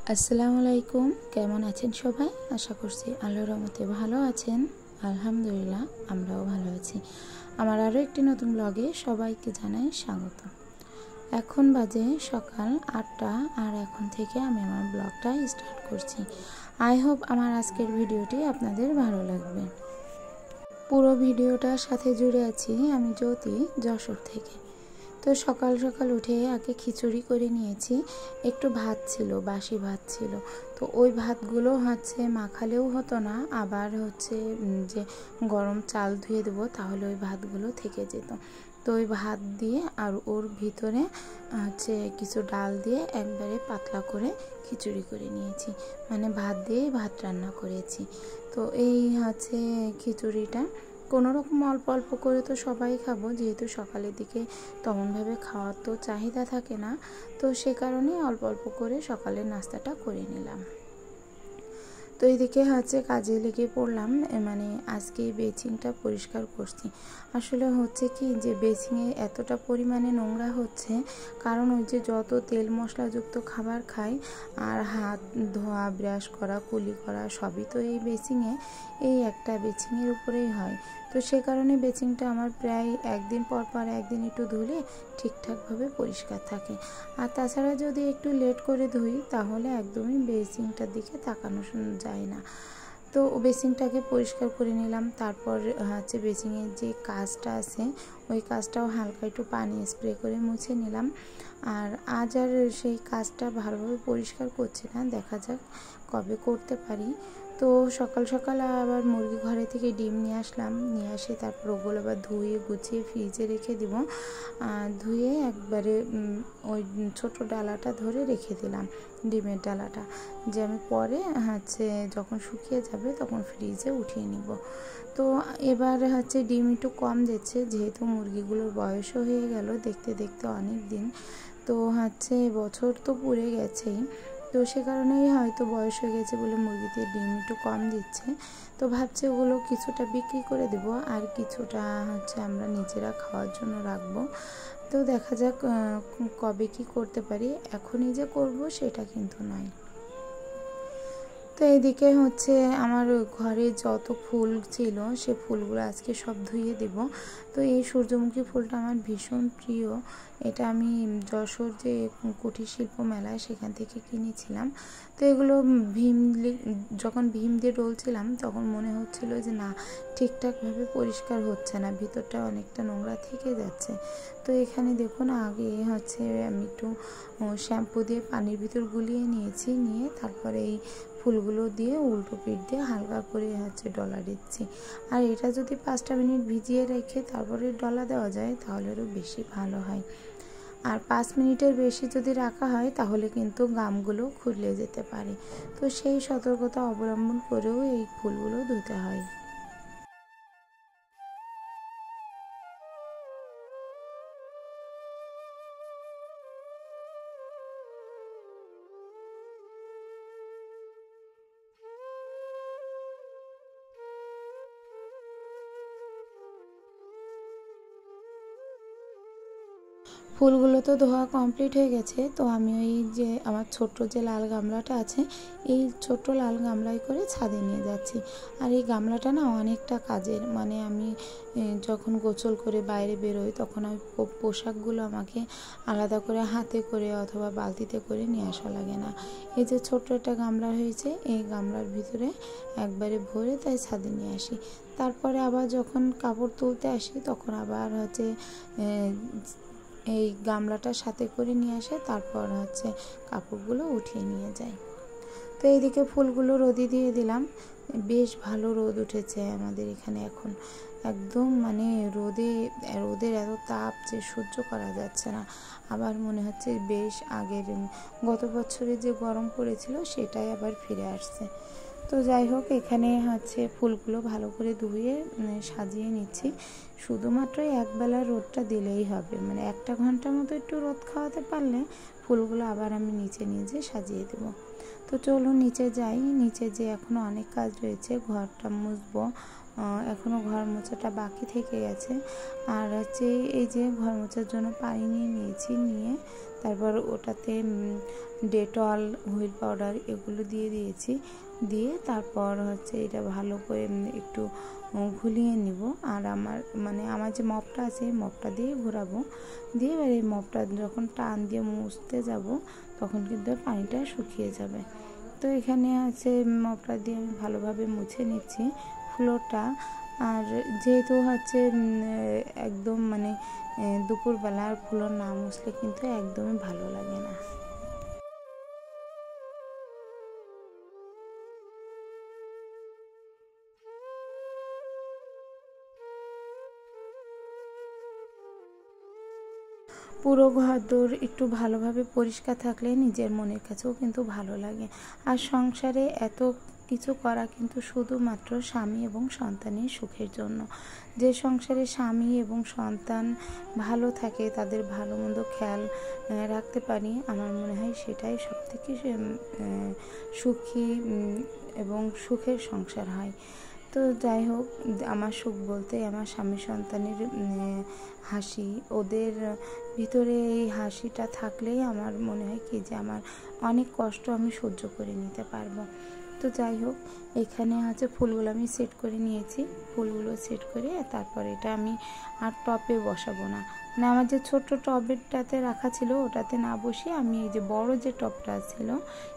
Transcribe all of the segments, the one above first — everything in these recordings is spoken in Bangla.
আসসালামু আলাইকুম। কেমন আছেন সবাই? আশা করছি আল্লাহর রহমতে ভালো আছেন। আলহামদুলিল্লাহ, আমরাও ভালো আছি। আমার আরও একটি নতুন ব্লগে সবাইকে জানাই স্বাগত। এখন বাজে সকাল 8টা আর এখন থেকে আমি আমার ব্লগটা স্টার্ট করছি। আই হোপ আমার আজকের ভিডিওটি আপনাদের ভালো লাগবে। পুরো ভিডিওটার সাথে জুড়ে আছি আমি জ্যোতি, যশোর থেকে। তো সকাল সকাল উঠে আগে খিচুড়ি করে নিয়েছি। একটু ভাত ছিল, বাসি ভাত ছিল। তো ওই ভাতগুলো মাখালেও হতো না, আবার যে গরম চাল ধুয়ে দেবো তাহলে ওই ভাতগুলো থেকে যেত। তো ওই ভাত দিয়ে আর ওর ভিতরে কিছু ডাল দিয়ে একবারে পাতলা করে খিচুড়ি করে নিয়েছি, মানে ভাত দিয়ে ভাত রান্না করেছি। তো এই খিচুড়িটা কোনো রকম অল্প অল্প করে তো সবাই খাবো, যেহেতু সকালের দিকে তেমনভাবে খাওয়ার তো চাহিদা থাকে না, তো সে কারণে অল্প অল্প করে সকালের নাস্তাটা করে নিলাম। তো এইদিকে কাজে লেগে পড়লাম, মানে আজকে বেসিনটা পরিষ্কার করছি। আসলে কি যে বেসিনে এতটা পরিমাণে নোংরা হচ্ছে, কারণ ওই যে যত তেল মশলাযুক্ত খাবার খাই আর হাত ধোয়া, ব্রাশ করা, কুলি করা সবই তো এই বেসিনে, এই একটা বেসিনের উপরেই হয়। তো সে কারণে বেসিনটা আমার প্রায় একদিন পর পর একদিন একটু ধুলে ঠিকঠাকভাবে পরিষ্কার থাকে। আর তাছাড়া যদি একটু লেট করে ধুই তাহলে একদমই বেসিনটার দিকে তাকানো যায় না। তো বেসিনটাকে পরিষ্কার করে নিলাম। তারপর বেসিনের যে কাজটা আছে ওই কাজটাও হালকা একটু পানি স্প্রে করে মুছে নিলাম। আর আজ আর সেই কাজটা ভালোভাবে পরিষ্কার করছি না, দেখা যাক কবে করতে পারি। তো সকাল সকাল আবার মুরগি ঘরে থেকে ডিম নিয়ে আসলাম, নিয়ে আসে তারপর ওগুলো আবার ধুয়ে গুছিয়ে ফ্রিজে রেখে দিব। ধুয়ে একবারে ওই ছোট ডালাটা ধরে রেখে দিলাম, ডিমের ডালাটা, যে আমি পরে যখন শুকিয়ে যাবে তখন ফ্রিজে উঠিয়ে নিব। তো এবার ডিম একটু কম দিচ্ছে, যেহেতু মুরগিগুলোর বয়সও হয়ে গেল দেখতে দেখতে অনেক দিন। তো বছর তো পুড়ে গেছেই, তো সে কারণেই হয়তো বয়স হয়ে গেছে বলে মুরগিতে ডিম একটু কম দিচ্ছে। তো ভাবছি ওগুলো কিছুটা বিক্রি করে দেব আর কিছুটা আমরা নিজেরা খাওয়ার জন্য রাখবো। তো দেখা যাক কবে কি করতে পারি, এখনই যে করব সেটা কিন্তু নয়। তো এইদিকে আমার ঘরে যত ফুল ছিল সে ফুলগুলো আজকে সব ধুয়ে দেব। তো এই সূর্যমুখী ফুলটা আমার ভীষণ প্রিয়, এটা আমি যশোর যে কুটির শিল্প মেলায় সেখান থেকে কিনেছিলাম। তো এগুলো যখন ভীম দিয়ে ডলছিলাম তখন মনে হচ্ছিল যে না, ঠিকঠাকভাবে পরিষ্কার হচ্ছে না, ভিতরটা অনেকটা নোংরা থেকে যাচ্ছে। তো এখানে দেখুন আগে আমি একটু শ্যাম্পু দিয়ে পানির ভিতর গুলিয়ে নিয়েছি, নিয়ে তারপরে এই ফুলগুলো দিয়ে উল্টো পিঠ দিয়ে হালকা করে ডলা দিচ্ছি। আর এটা যদি 5টা মিনিট ভিজিয়ে রেখে তারপরে ডলা দেওয়া যায় তাহলে আরও বেশি ভালো হয়। আর 5 মিনিটের বেশি যদি রাখা হয় তাহলে কিন্তু গামগুলো খুলে যেতে পারে। তো সেই সতর্কতা অবলম্বন করেও এই ফুলগুলো ধুতে হয়। ফুলগুলো তো ধোয়া কমপ্লিট হয়ে গেছে। তো আমি ওই যে আমার ছোট্ট যে লাল গামলাটা আছে, এই ছোট্ট লাল গামলায় করে ছাদে নিয়ে যাচ্ছি। আর এই গামলাটা না অনেকটা কাজের, মানে আমি যখন গোসল করে বাইরে বেরোই তখন আমি পোশাকগুলো আমাকে আলাদা করে হাতে করে অথবা বালতিতে করে নিয়ে আসা লাগে না। এই যে ছোট্ট একটা গামলা হয়েছে, এই গামলার ভিতরে একবারে ভরে তাই ছাদে নিয়ে আসি। তারপরে আবার যখন কাপড় তুলতে আসি তখন আবার এই গামলাটার সাথে করে নিয়ে আসে, তারপর কাপড়গুলো উঠিয়ে নিয়ে যায়। তো এইদিকে ফুলগুলো রোদে দিয়ে দিলাম, বেশ ভালো রোদ উঠেছে আমাদের এখানে এখন, একদম মানে রোদের এত তাপ যে সহ্য করা যাচ্ছে না। আবার মনে হচ্ছে বেশ আগের গত বছরে যে গরম পড়েছিল সেটাই আবার ফিরে আসছে। তো যাই হোক, এখানে ফুলগুলো ভালো করে ধুয়ে সাজিয়ে নিচ্ছি। শুধুমাত্র একবেলা রোদটা দিলেই হবে, মানে 1 ঘন্টা মতো একটু রোদ খাওয়াতে পারলে ফুলগুলো আবার আমি নিচে নিয়ে যেয়ে সাজিয়ে দেব। তো চলো নিচে যাই, নিচে যে এখনও অনেক কাজ রয়েছে, ঘরটা মুছবো, এখনও ঘর মোছাটা বাকি থেকে গেছে। আর এই যে ঘর মোছার জন্য পানি নিয়ে নিয়েছি, নিয়ে তারপর ওটাতে ডেটল, হুইল পাউডার এগুলো দিয়ে দিয়েছি। দিয়ে তারপর হচ্ছে এটা ভালো করে একটু ঘুলিয়ে নিব। আর আমার যে মপটা আছে মপটা দিয়ে ঘোরাবো। দিয়ে এবার এই মপটা যখন টান দিয়ে মুছতে যাব তখন কিন্তু পানিটা শুকিয়ে যাবে। তো এখানে আছে মপটা দিয়ে আমি ভালোভাবে মুছে নিচ্ছি ফ্লোরটা। আর যেহেতু হচ্ছে একদম মানে দুপুরবেলা আর ফ্লোর না মুছলে কিন্তু একদমই ভালো লাগে না। পুরো ঘরদোর একটু ভালোভাবে পরিষ্কার থাকলে নিজের মনের কাছেও কিন্তু ভালো লাগে। আর সংসারে এত কিছু করা কিন্তু শুধুমাত্র স্বামী এবং সন্তানের সুখের জন্য। যে সংসারে স্বামী এবং সন্তান ভালো থাকে, তাদের ভালো মন্দ খেয়াল রাখতে পারি, আমার মনে হয় সেটাই সবথেকে সুখী এবং সুখের সংসার হয়। তো যাই হোক, আমার সুখ বলতে আমার স্বামী সন্তানের হাসি, ওদের ভিতরে এই হাসিটা থাকলেই আমার মনে হয় কি যে আমার অনেক কষ্ট আমি সহ্য করে নিতে পারবো। তো যাই হোক, এখানে আছে ফুলগুলো আমি সেট করে নিয়েছি। ফুলগুলো সেট করে তারপর এটা আমি আর টপে বসাবো না, মানে আমার যে ছোট্ট টবেরটাতে রাখা ছিল ওটাতে না বসিয়ে আমি এই যে বড় যে টবটা ছিল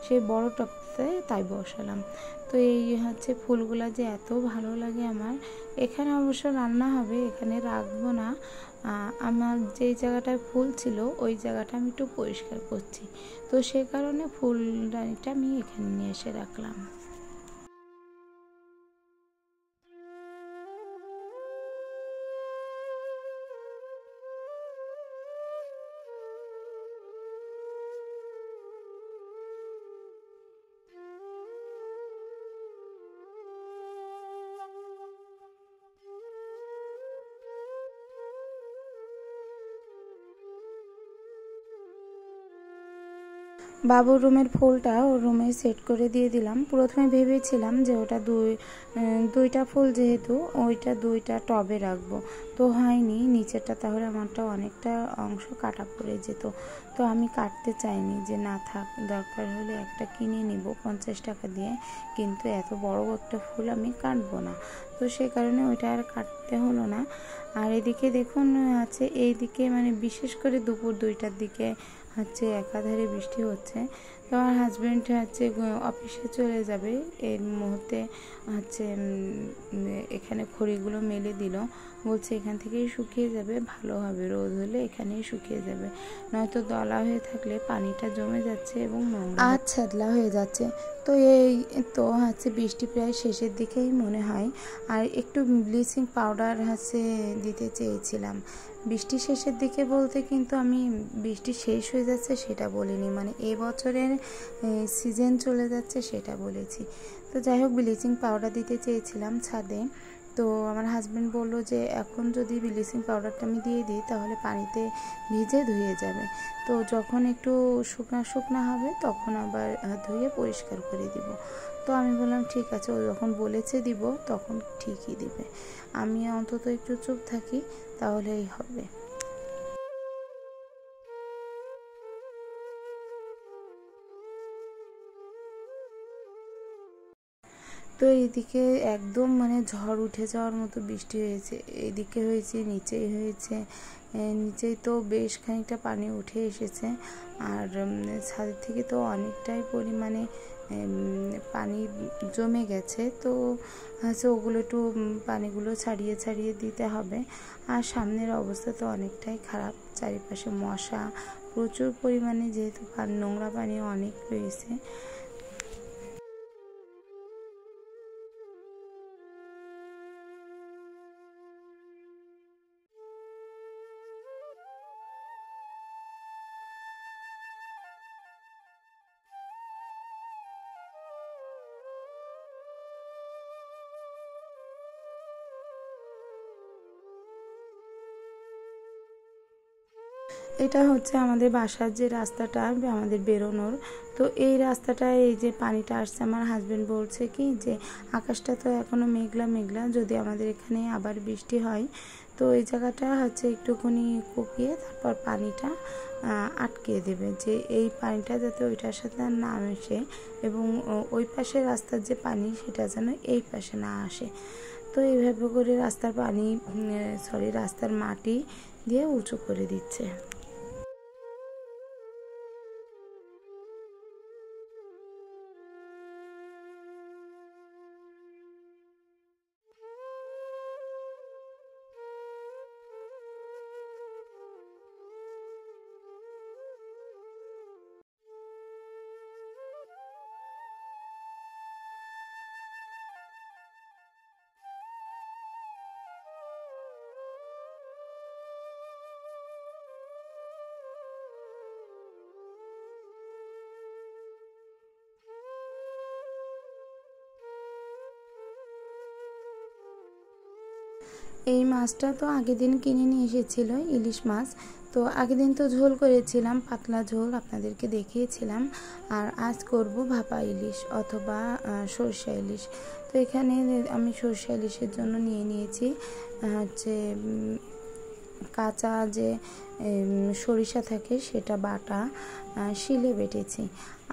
সেই বড় টবটাতে তাই বসালাম। তো এই হচ্ছে ফুলগুলো যে এত ভালো লাগে আমার। এখানে অবশ্য রান্না হবে, এখানে রাখবো না। আমার যেই জায়গাটায় ফুল ছিল ওই জায়গাটা আমি একটু পরিষ্কার করছি, তো সে কারণে ফুলদানিটা আমি এখানে নিয়ে এসে রাখলাম। বাবুর রুমের ফুলটা ওর রুমে সেট করে দিয়ে দিলাম। প্রথমে ভেবেছিলাম যে ওটা দুইটা ফুল যেহেতু ওইটা দুইটা টবে রাখবো, তো হয়নি। নিচেরটা তাহলে আমারটা অনেকটা অংশ কাটা পড়ে যেত। তো আমি কাটতে চাইনি, যে না থাক, দরকার হলে একটা কিনে নিব 50 টাকা দিয়ে, কিন্তু এত বড় একটা ফুল আমি কাটবো না। তো সেই কারণে ওইটা আর কাটতে হলো না। আর এদিকে দেখুন আছে, এইদিকে মানে বিশেষ করে দুপুর 2টার দিকে হচ্ছে একাধারে বৃষ্টি হচ্ছে। তো আমার হাজব্যান্ড হচ্ছে অফিসে চলে যাবে, এর মুহূর্তে হচ্ছে এখানে খড়িগুলো মেলে দিল, বলছে এখান থেকেই শুকিয়ে যাবে, ভালো হবে, রোদ হলে এখানেই শুকিয়ে যাবে, নয়তো দলা হয়ে থাকলে পানিটা জমে যাচ্ছে এবং নোংরা ছ্যাদলা হয়ে যাচ্ছে। তো এই তো হচ্ছে বৃষ্টি প্রায় শেষের দিকেই মনে হয়। আর একটু ব্লিচিং পাউডার হচ্ছে দিতে চেয়েছিলাম। বৃষ্টি শেষের দিকে বলতে কিন্তু আমি বৃষ্টি শেষ হয়ে যাচ্ছে সেটা বলিনি, মানে এবছরের সিজন চলে যাচ্ছে সেটা বলেছি। তো যাই হোক, ব্লিচিং পাউডার দিতে চেয়েছিলাম ছাদে। তো আমার হাজব্যান্ড বললো যে এখন যদি ব্লিচিং পাউডারটা আমি দিয়ে দিই তাহলে পানিতে ভিজে ধুয়ে যাবে, তো যখন একটু শুকনা শুকনা হবে তখন আবার ধুয়ে পরিষ্কার করে দিব। তো আমি বললাম ঠিক আছে, ও যখন বলেছে দিব তখন ঠিকই দিবে, আমি অন্তত একটু চুপ থাকি তাহলেই হবে। তো এইদিকে একদম মানে ঝড় উঠে যাওয়ার মতো বৃষ্টি হয়েছে, এদিকে হয়েছে, নিচেই হয়েছে। নিচেই তো বেশ খানিকটা পানি উঠে এসেছে, আর ছাদের থেকে তো অনেকটাই পরিমাণে পানি জমে গেছে। তো হচ্ছে ওগুলো একটু পানিগুলো ছাড়িয়ে ছাড়িয়ে দিতে হবে। আর সামনের অবস্থা তো অনেকটাই খারাপ, চারিপাশে মশা প্রচুর পরিমাণে, যেহেতু নোংরা পানি অনেক রয়েছে। এটা হচ্ছে আমাদের বাসার যে রাস্তাটা আমাদের বেরোনোর, তো এই রাস্তাটায় এই যে পানিটা আসছে, আমার হাজব্যান্ড বলছে কি যে আকাশটা তো এখনও মেঘলা মেঘলা, যদি আমাদের এখানে আবার বৃষ্টি হয় তো এই জায়গাটা হচ্ছে একটুখানি কুপিয়ে তারপর পানিটা আটকে দেবে, যে এই পানিটা যাতে ওইটার সাথে না মেশে এবং ওই পাশে রাস্তার যে পানি সেটা যেন এই পাশে না আসে। তো এইভাবে করে রাস্তার মাটি দিয়ে উঁচু করে দিচ্ছে। এই মাছটা তো আগের দিন কিনে নিয়ে এসেছিল, ইলিশ মাছ। তো আগের দিন তো ঝোল করেছিলাম, পাতলা ঝোল আপনাদেরকে দেখিয়েছিলাম। আর আজ করব ভাপা ইলিশ অথবা সরষা ইলিশ। তো এখানে আমি সরষা ইলিশের জন্য নিয়ে নিয়েছি হচ্ছে কাঁচা যে সরিষা থাকে সেটা বাটা শিলে বেটেছি,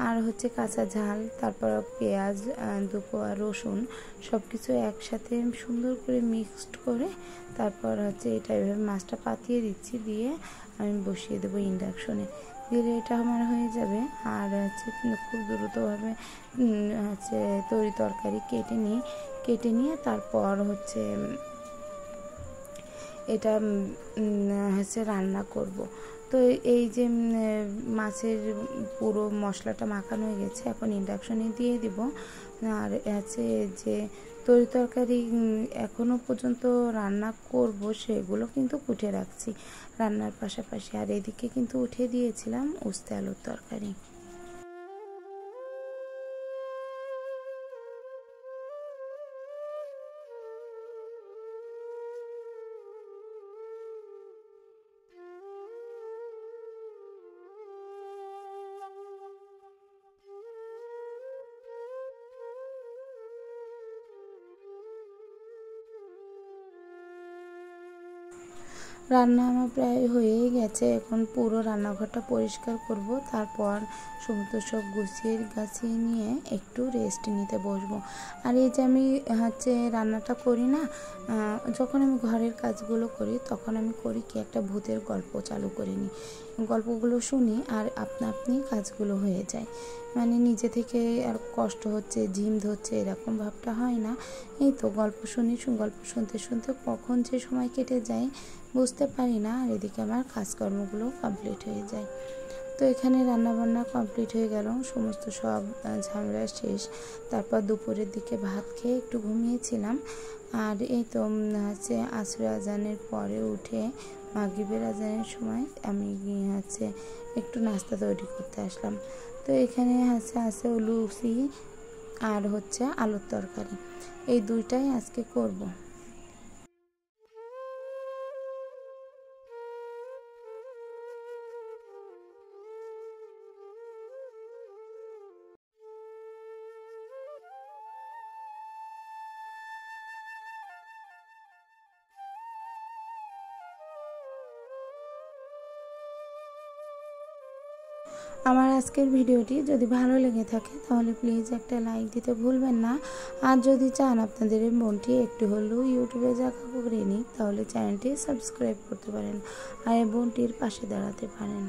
আর হচ্ছে কাঁচা ঝাল, তারপর পেঁয়াজ, দুপোয়া রসুন সব কিছু একসাথে সুন্দর করে মিক্সড করে তারপর হচ্ছে এটা এভাবে মাছটা পাতিয়ে দিচ্ছি, দিয়ে আমি বসিয়ে দেবো ইন্ডাকশনে। দিলে এটা আমার হয়ে যাবে। আর হচ্ছে খুব দ্রুতভাবে হচ্ছে তরকারি কেটে নিয়ে তারপর হচ্ছে এটা হচ্ছে রান্না করব। তো এই যে মাছের পুরো মশলাটা মাখানো হয়ে গেছে, এখন ইন্ডাকশনে দিয়ে দিব। আর হচ্ছে যে তরকারি এখনও পর্যন্ত রান্না করব সেগুলো কিন্তু কুটে রাখছি রান্নার পাশাপাশি। আর এদিকে কিন্তু উঠে দিয়েছিলাম উস্তে আলুর তরকারি। রান্না আমার প্রায় হয়েই গেছে, এখন পুরো রান্নাঘরটা পরিষ্কার করব, তারপর সমস্ত সব গাছিয়ে নিয়ে একটু রেস্ট নিতে বসবো। আর এই যে আমি হচ্ছে রান্নাটা করি না, যখন আমি ঘরের কাজগুলো করি তখন আমি করি কি একটা ভূতের গল্প চালু করে নিই, গল্পগুলো শুনি আর আপনি কাজগুলো হয়ে যায়। মানে নিজে থেকে আর কষ্ট হচ্ছে ঝিম ধরছে এরকম ভাবটা হয় না। এই তো গল্প শুনতে শুনতে কখন যে সময় কেটে যায় বুঝতে পারি না, আর এদিকে আমার কাজকর্মগুলো কমপ্লিট হয়ে যায়। তো এখানে রান্নাবান্না কমপ্লিট হয়ে গেল, সমস্ত সব ঝামেলা শেষ। তারপর দুপুরের দিকে ভাত খেয়ে একটু ঘুমিয়েছিলাম। আর এই তো হচ্ছে আসর আজানের পরে উঠে মাগরিবের আজানের সময় আমি হচ্ছে একটু নাস্তা তৈরি করতে আসলাম। তো এখানে আছে লুচি আর হচ্ছে আলুর তরকারি, এই দুইটাই আজকে করব। আমার আজকের ভিডিওটি যদি ভালো লেগে থাকে তাহলে প্লিজ একটা লাইক দিতে ভুলবেন না। আর যদি চান আপনাদের এই বোনটি একটু হলেও ইউটিউবে জায়গা করে নিই তাহলে চ্যানেলটি সাবস্ক্রাইব করতে পারেন আর এই বোনটির পাশে দাঁড়াতে পারেন।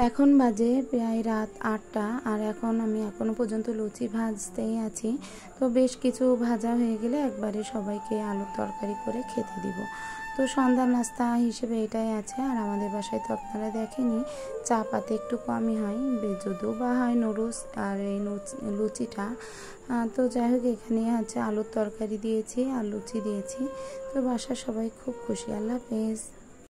এখন বাজে প্রায় রাত 8টা, আর আমি এখনও পর্যন্ত লুচি ভাজতেই আছি। তো বেশ কিছু ভাজা হয়ে গেলে একবারে সবাইকে আলুর তরকারি করে খেতে দিব। তো সন্ধ্যার নাস্তা হিসেবে এটাই আছে। আর আমাদের বাসায় তো আপনারা দেখেনি চা পাতে একটু কমই হয়, যদিও বা হয় নুডলস আর এই লুচিটা। তো যাই হোক এখানে আলুর তরকারি দিয়েছি আর লুচি দিয়েছি। তো বাসার সবাই খুব খুশি। আল্লাহ হাফেজ।